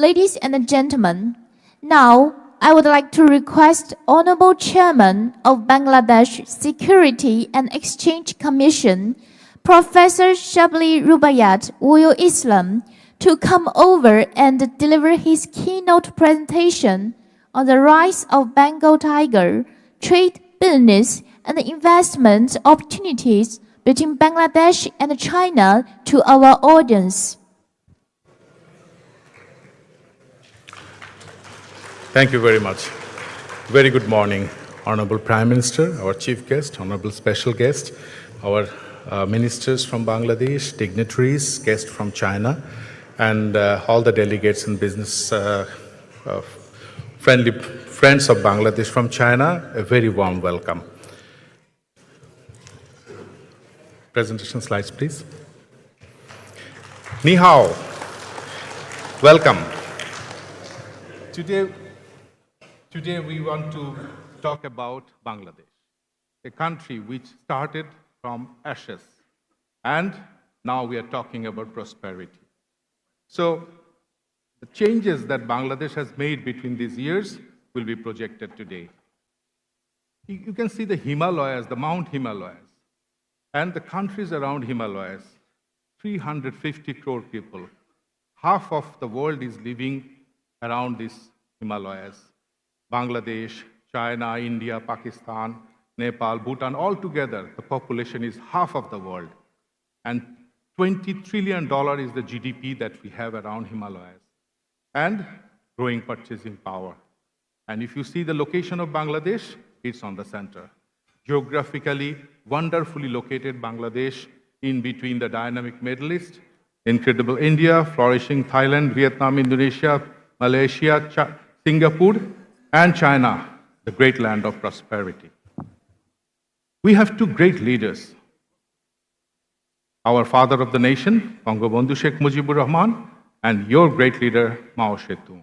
Ladies and gentlemen, now I would like to request Honorable Chairman of Bangladesh Security and Exchange Commission, Professor Shabli Rubaiyat Ulul Islam, to come over and deliver his keynote presentation on the rise of Bengal tiger, trade, business, and investment opportunities between Bangladesh and China to our audience. Thank you very much. Very good morning, Honorable Prime Minister, our Chief Guest, Honorable Special Guest, our ministers from Bangladesh, dignitaries, guests from China, and all the delegates and business friendly friends of Bangladesh from China. A very warm welcome. Presentation slides, please. Ni hao. Welcome. Today we want to talk about Bangladesh, a country which started from ashes, and now we are talking about prosperity. So the changes that Bangladesh has made between these years will be projected today. You can see the Himalayas, the Mount Himalayas, and the countries around Himalayas, 350 crore people. Half of the world is living around these Himalayas. Bangladesh, China, India, Pakistan, Nepal, Bhutan, all together, the population is half of the world. And $20 trillion is the GDP that we have around Himalayas. And growing purchasing power. And if you see the location of Bangladesh, it's on the center. Geographically, wonderfully located Bangladesh in between the dynamic Middle East, incredible India, flourishing Thailand, Vietnam, Indonesia, Malaysia, Singapore, and China, the great land of prosperity. We have two great leaders. Our father of the nation, Bangabandhu Sheikh Mujibur Rahman, and your great leader, Mao Zedong.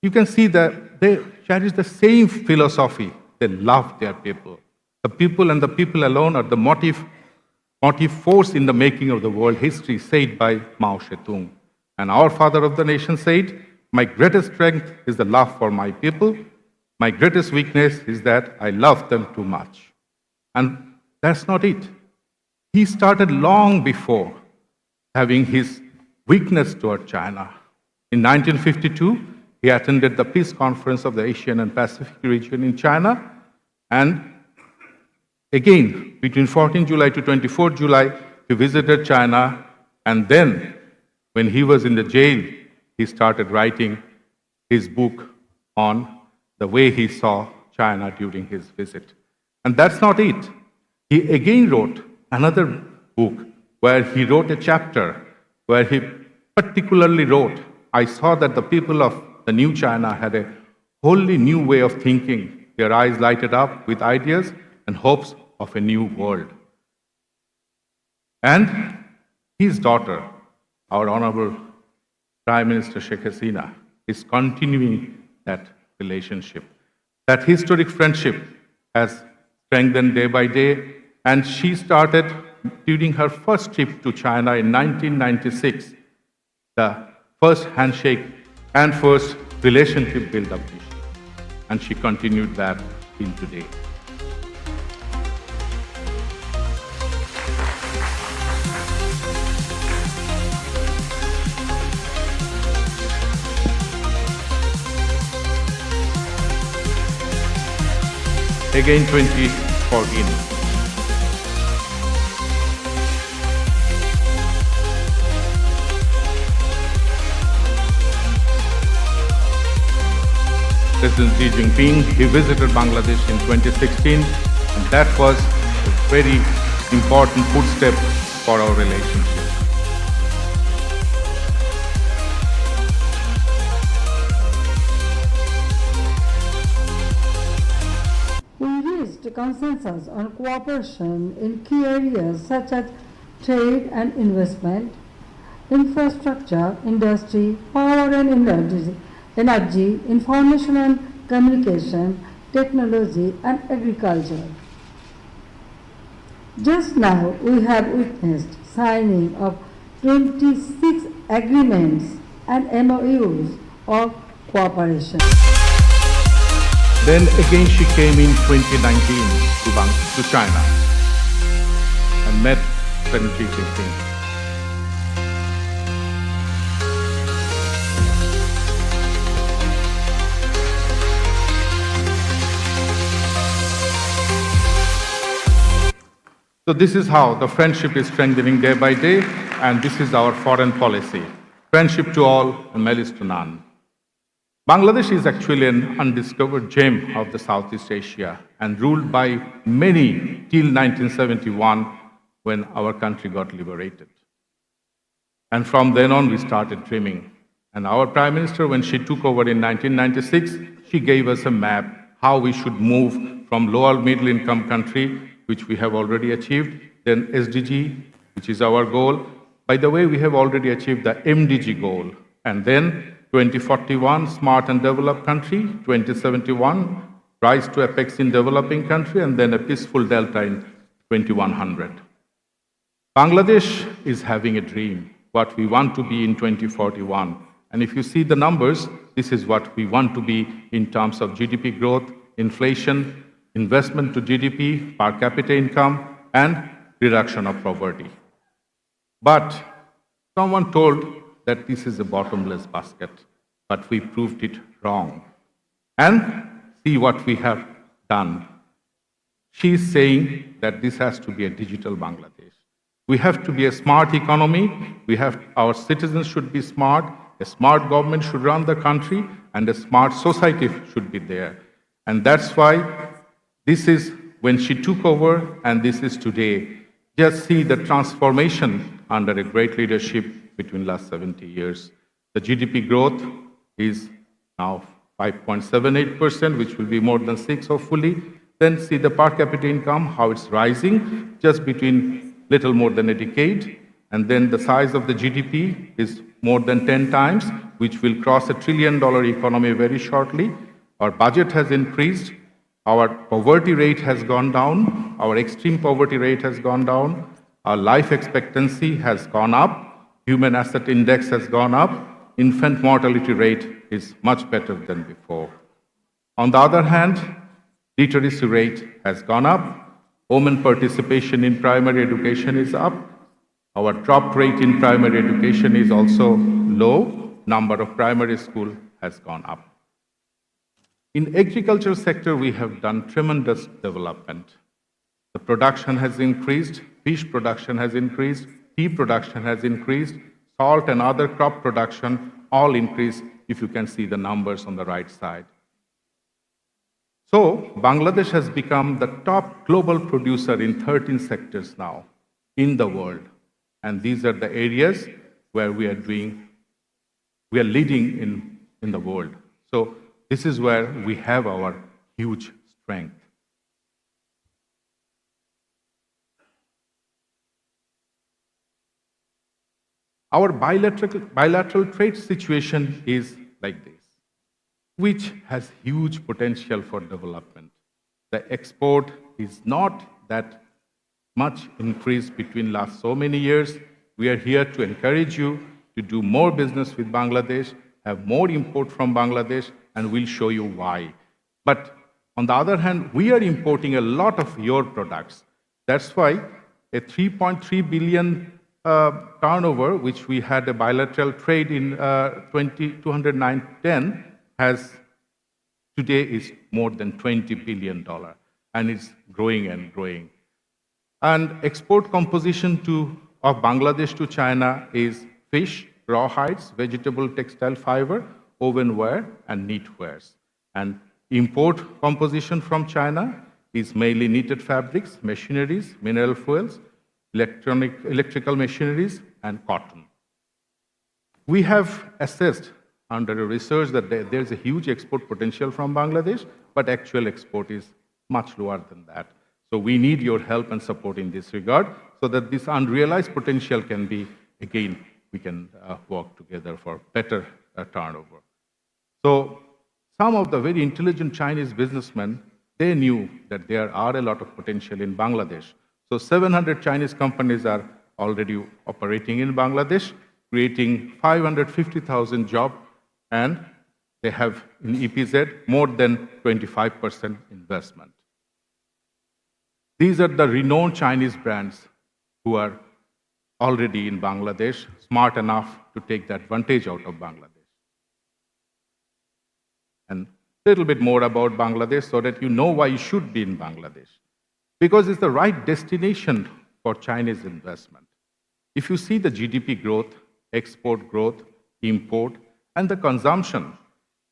You can see that they cherish the same philosophy. They love their people. The people and the people alone are the motive force in the making of the world history, said by Mao Zedong. And our father of the nation said, "My greatest strength is the love for my people. My greatest weakness is that I love them too much." And that's not it. He started long before having his weakness toward China. In 1952, he attended the peace conference of the Asian and Pacific region in China. And again, between 14 July to 24 July, he visited China. And then, when he was in the jail, he started writing his book on the way he saw China during his visit. And that's not it. He again wrote another book where he wrote a chapter where he particularly wrote, "I saw that the people of the new China had a wholly new way of thinking. Their eyes lighted up with ideas and hopes of a new world." And his daughter, our Honorable Prime Minister Sheikh Hasina, is continuing that relationship. That historic friendship has strengthened day by day, and she started during her first trip to China in 1996, the first handshake and first relationship build-up mission. And she continued that till today. Again, 2014. President Xi Jinping, he visited Bangladesh in 2016, and that was a very important footstep for our relationship. Consensus on cooperation in key areas such as trade and investment, infrastructure, industry, power and energy, information and communication, technology and agriculture. Just now we have witnessed signing of 26 agreements and MOUs of cooperation. Then again she came in 2019 to China and met Xi Jinping. So this is how the friendship is strengthening day by day, and this is our foreign policy. Friendship to all and malice to none. Bangladesh is actually an undiscovered gem of the Southeast Asia and ruled by many till 1971 when our country got liberated. And from then on, we started dreaming. And our Prime Minister, when she took over in 1996, she gave us a map how we should move from lower middle income country, which we have already achieved, then SDG, which is our goal. By the way, we have already achieved the MDG goal. And then 2041, smart and developed country, 2071, rise to apex in developing country, and then a peaceful delta in 2100. Bangladesh is having a dream, what we want to be in 2041. And if you see the numbers, this is what we want to be in terms of GDP growth, inflation, investment to GDP, per capita income, and reduction of poverty. But someone told that this is a bottomless basket, but we proved it wrong. And see what we have done. She is saying that this has to be a digital Bangladesh. We have to be a smart economy. Our citizens should be smart. A smart government should run the country, and a smart society should be there. And that's why this is when she took over, and this is today. Just see the transformation under a great leadership between last 70 years. The GDP growth is now 5.78%, which will be more than 6 hopefully. Then see the per capita income, how it's rising just between little more than a decade. And then the size of the GDP is more than 10 times, which will cross $1 trillion economy very shortly. Our budget has increased. Our poverty rate has gone down. Our extreme poverty rate has gone down. Our life expectancy has gone up. Human asset index has gone up. Infant mortality rate is much better than before. On the other hand, literacy rate has gone up. Women participation in primary education is up. Our drop rate in primary education is also low. Number of primary school has gone up. In agriculture sector, we have done tremendous development. The production has increased, fish production has increased, tea production has increased, salt and other crop production all increased, if you can see the numbers on the right side. So, Bangladesh has become the top global producer in 13 sectors now in the world. And these are the areas where we are leading in the world. So, this is where we have our huge strength. Our bilateral trade situation is like this, which has huge potential for development. The export is not that much increased between last so many years. We are here to encourage you to do more business with Bangladesh, have more import from Bangladesh, and we'll show you why. But on the other hand, we are importing a lot of your products. That's why a 3.3 billion turnover, which we had a bilateral trade in 2009-10, has today is more than $20 billion, and it's growing and growing. And export composition of Bangladesh to China is fish, raw hides, vegetable textile fiber, woven wear, and knitwears. And import composition from China is mainly knitted fabrics, machineries, mineral fuels, electrical machineries, and cotton. We have assessed under a research that there's a huge export potential from Bangladesh, but actual export is much lower than that. So we need your help and support in this regard so that this unrealized potential can be, again, we can work together for better turnover. So some of the very intelligent Chinese businessmen, they knew that there are a lot of potential in Bangladesh. So 700 Chinese companies are already operating in Bangladesh, creating 550,000 jobs, and they have in EPZ more than 25% investment. These are the renowned Chinese brands who are already in Bangladesh, smart enough to take the advantage out of Bangladesh. And a little bit more about Bangladesh so that you know why you should be in Bangladesh. Because it's the right destination for Chinese investment. If you see the GDP growth, export growth, import, and the consumption,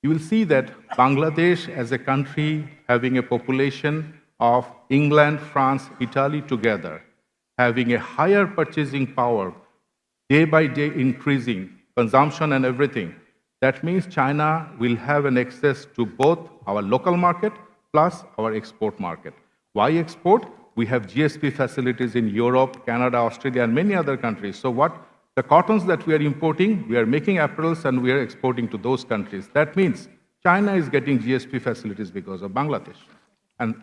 you will see that Bangladesh as a country having a population of England, France, Italy together, having a higher purchasing power, day by day increasing consumption and everything, that means China will have an access to both our local market plus our export market. Why export? We have GSP facilities in Europe, Canada, Australia, and many other countries. So what the cottons that we are importing, we are making apparels and we are exporting to those countries. That means China is getting GSP facilities because of Bangladesh. And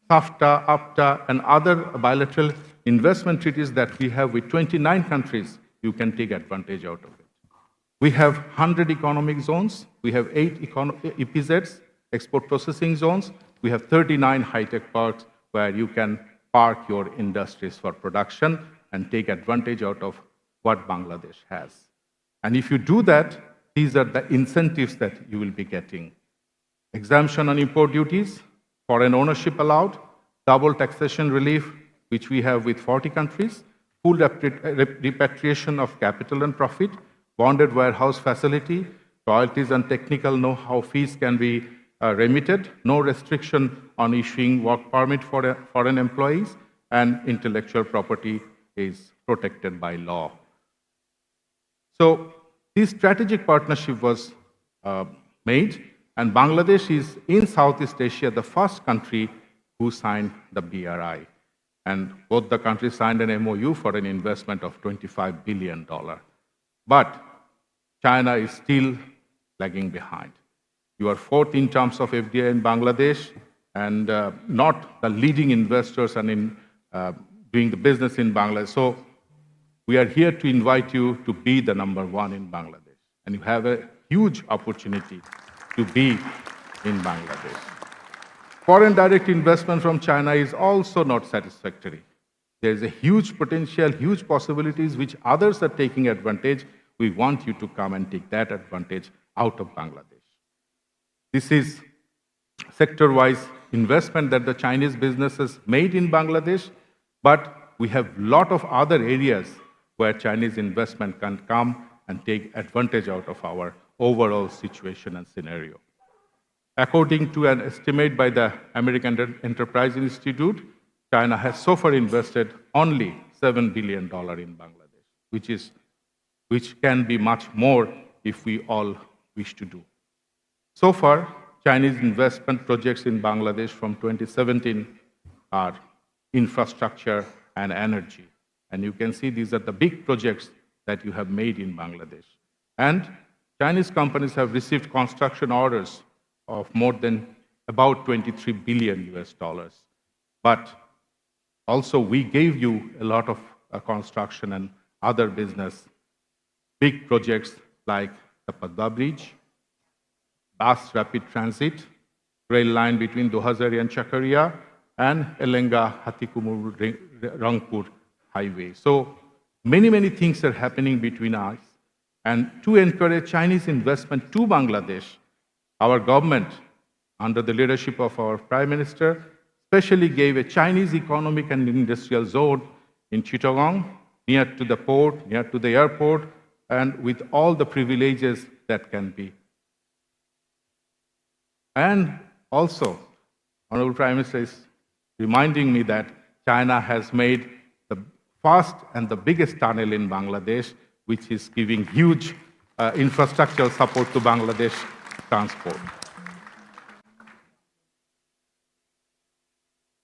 SAFTA, APTA, and other bilateral investment treaties that we have with 29 countries, you can take advantage out of it. We have 100 economic zones. We have 8 EPZs, export processing zones. We have 39 high-tech parks where you can park your industries for production and take advantage out of what Bangladesh has. And if you do that, these are the incentives that you will be getting. Exemption on import duties, foreign ownership allowed, double taxation relief, which we have with 40 countries, full repatriation of capital and profit, bonded warehouse facility, royalties and technical know-how fees can be remitted, no restriction on issuing work permit for foreign employees, and intellectual property is protected by law. So this strategic partnership was made, and Bangladesh is in Southeast Asia the first country who signed the BRI. And both the countries signed an MOU for an investment of $25 billion. But China is still lagging behind. You are fourth in terms of FDI in Bangladesh, and not the leading investors and in doing the business in Bangladesh. So we are here to invite you to be the number one in Bangladesh. And you have a huge opportunity to be in Bangladesh. Foreign direct investment from China is also not satisfactory. There is a huge potential, huge possibilities which others are taking advantage. We want you to come and take that advantage out of Bangladesh. This is sector-wise investment that the Chinese businesses made in Bangladesh, but we have a lot of other areas where Chinese investment can come and take advantage out of our overall situation and scenario. According to an estimate by the American Enterprise Institute, China has so far invested only $7 billion in Bangladesh, which can be much more if we all wish to do. So far, Chinese investment projects in Bangladesh from 2017 are infrastructure and energy. And you can see these are the big projects that you have made in Bangladesh. And Chinese companies have received construction orders of more than about 23 billion US dollars. But also we gave you a lot of construction and other business, big projects like the Padma Bridge, bus rapid transit, rail line between Dohazari and Chakaria, and Elenga-Hatikumur Rangpur highway. So many things are happening between us. And to encourage Chinese investment to Bangladesh, our government, under the leadership of our Prime Minister, specially gave a Chinese economic and industrial zone in Chittagong, near to the port, near to the airport, and with all the privileges that can be. And also, Honorable Prime Minister is reminding me that China has made the first and the biggest tunnel in Bangladesh, which is giving huge infrastructural support to Bangladesh transport.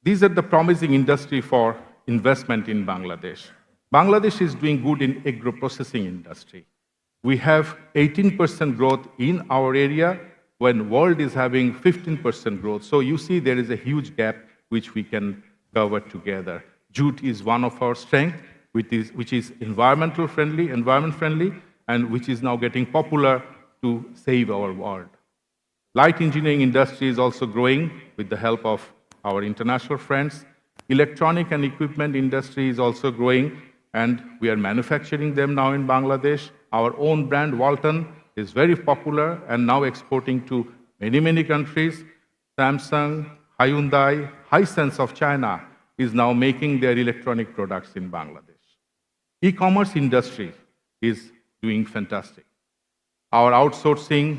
These are the promising industry for investment in Bangladesh. Bangladesh is doing good in agro-processing industry. We have 18% growth in our area when world is having 15% growth. So you see there is a huge gap which we can cover together. Jute is one of our strengths, which is environment friendly, and which is now getting popular to save our world. Light engineering industry is also growing with the help of our international friends. Electronic and equipment industry is also growing, and we are manufacturing them now in Bangladesh. Our own brand, Walton, is very popular and now exporting to many, many countries. Samsung, Hyundai, Hisense of China is now making their electronic products in Bangladesh. E-commerce industry is doing fantastic. Our outsourcing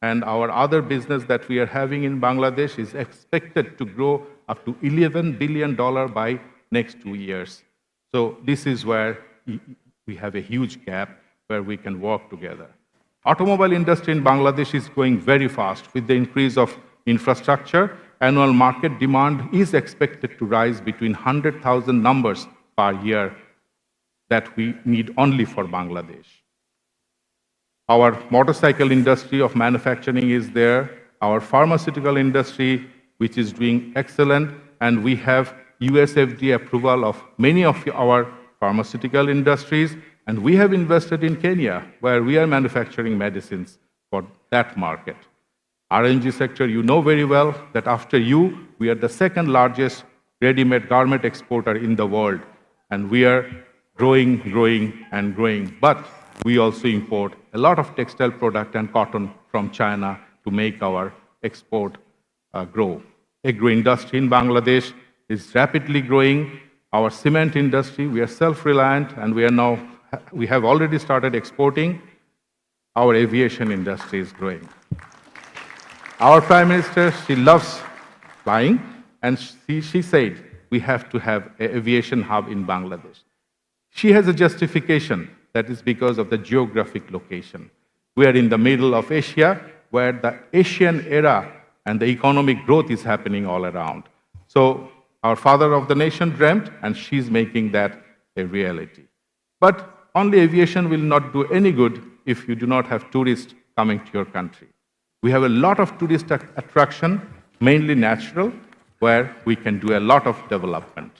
and our other business that we are having in Bangladesh is expected to grow up to $11 billion by next 2 years. So this is where we have a huge gap where we can work together. Automobile industry in Bangladesh is growing very fast. With the increase of infrastructure, annual market demand is expected to rise between 100,000 numbers per year that we need only for Bangladesh. Our motorcycle industry of manufacturing is there. Our pharmaceutical industry, which is doing excellent, and we have US FDA approval of many of our pharmaceutical industries, and we have invested in Kenya, where we are manufacturing medicines for that market. R&G sector, you know very well that after you, we are the second largest ready-made garment exporter in the world, and we are growing, and growing. But we also import a lot of textile product and cotton from China to make our export grow. Agro industry in Bangladesh is rapidly growing. Our cement industry, we are self-reliant, and we have already started exporting. Our aviation industry is growing. Our Prime Minister, she loves flying, and she said we have to have an aviation hub in Bangladesh. She has a justification. That is because of the geographic location. We are in the middle of Asia, where the Asian era and the economic growth is happening all around. So our father of the nation dreamt, and she's making that a reality. But only aviation will not do any good if you do not have tourists coming to your country. We have a lot of tourist attraction, mainly natural, where we can do a lot of development.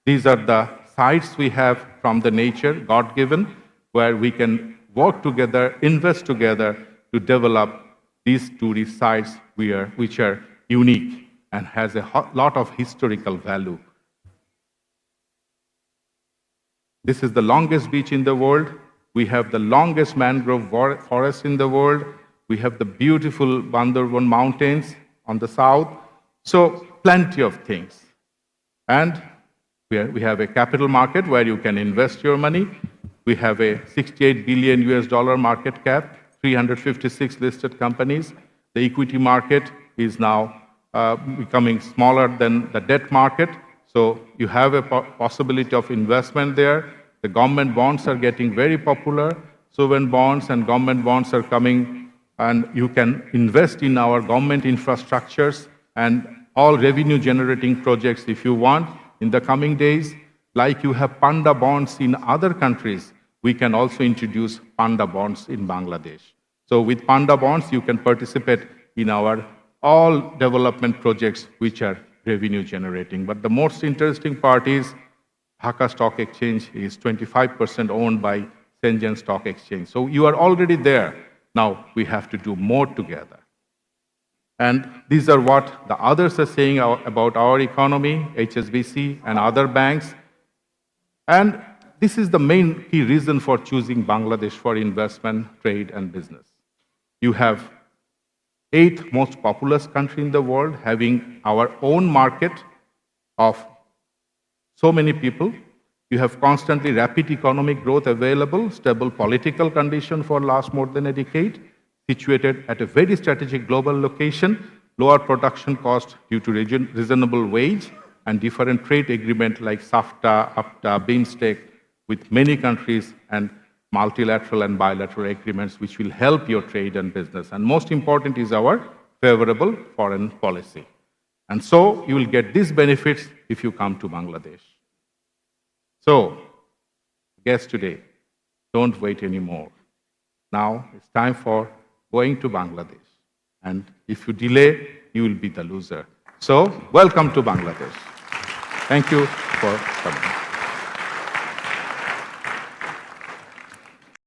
These are the sites we have from the nature, God-given, where we can work together, invest together to develop these tourist sites which are unique and has a lot of historical value. This is the longest beach in the world. We have the longest mangrove forest in the world. We have the beautiful Bandarban Mountains on the south. So plenty of things. And we have a capital market where you can invest your money. We have a $68 billion US market cap, 356 listed companies. The equity market is now becoming smaller than the debt market. So you have a possibility of investment there. The government bonds are getting very popular. Sovereign bonds and government bonds are coming, and you can invest in our government infrastructures and all revenue generating projects if you want in the coming days. Like you have Panda bonds in other countries, we can also introduce Panda bonds in Bangladesh. So with Panda bonds, you can participate in our all development projects which are revenue generating. But the most interesting part is Dhaka Stock Exchange is 25% owned by Shenzhen Stock Exchange. So you are already there. Now we have to do more together. And these are what the others are saying about our economy, HSBC and other banks. And this is the main key reason for choosing Bangladesh for investment, trade, and business. You have 8th most populous country in the world, having our own market of so many people. You have constantly rapid economic growth available, stable political condition for last more than a decade, situated at a very strategic global location, lower production cost due to reasonable wage, and different trade agreement like SAFTA, AFTA, BIMSTEC, with many countries, and multilateral and bilateral agreements which will help your trade and business. And most important is our favorable foreign policy. And so you will get these benefits if you come to Bangladesh. So, guests today, don't wait anymore. Now it's time for going to Bangladesh. And if you delay, you will be the loser. So, welcome to Bangladesh. Thank you for coming.